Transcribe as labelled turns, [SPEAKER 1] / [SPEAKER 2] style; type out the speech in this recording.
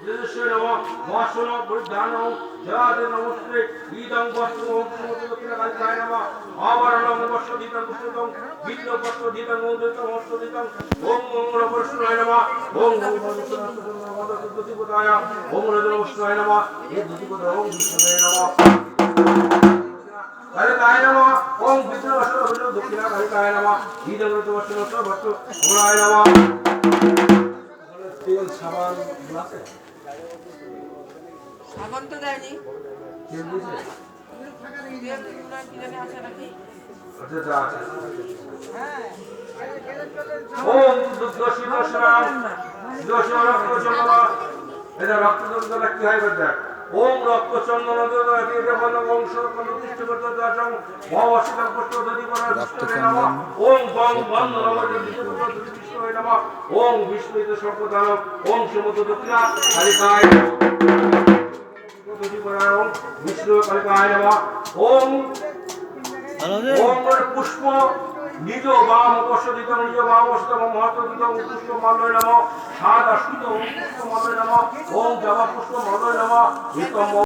[SPEAKER 1] তেজস্বী নমঃ মহাশন পরিধানং জয়াতে নমস্তে ঈদং বস্ত্রং দক্ষিণকালিকায় নমঃ আবরণং বস্ত্রদিতং পুষ্পং বিদ্য বস্ত্রদিতং মৌদিতং হস্তদিতং ওম মঙ্গলপুরুষায় নমঃ ওম মঙ্গলপুরুষায় ওম রজনবস্ত্রায় নমঃ এই দুতিপদায় ওম বিষ্ণুয়ে নমঃ কালিকায় নমঃ ওম বিষ্ণুবস্ত্র দক্ষিণা কালিকায় নমঃ ঈদং বস্ত্র বস্ত্র গুণায় নমঃ তেল সাবান আছে
[SPEAKER 2] সাবান তো দেয়নি
[SPEAKER 1] তেল দিয়েছে
[SPEAKER 2] তেল না কি জানি আছে নাকি
[SPEAKER 1] আচ্ছা যা আছে ওম দুর্দশী দশরাম দশরাম জন্মা এটা রক্ত দ্বারা কি হয় বলতে ওম রক্ত চন্দন দ্বারা এর বন্ধ বংশ প্রতিষ্ঠিত করতে দাসং মহাবশিতং পুষ্প দধি করার পুষ্পে নমঃ ওম গং বন্ধ নমঃ বিষ্ণুয়ে নমঃ ওম বিষ্ণুতে সর্বদান ওম সমুদ্র দক্ষিণা কালিকায় দধি করার ওম বিষ্ণু কালিকায় নমঃ ওম ওম পুষ্প নিজ বাম বর্ষদিতং নিজ বাম বর্ষদিতং মহত্তদিতং পুষ্প মালয় নমঃ সাদা সুত পুষ্প মালয় নমঃ ওম জবা পুষ্প মালয় নমঃ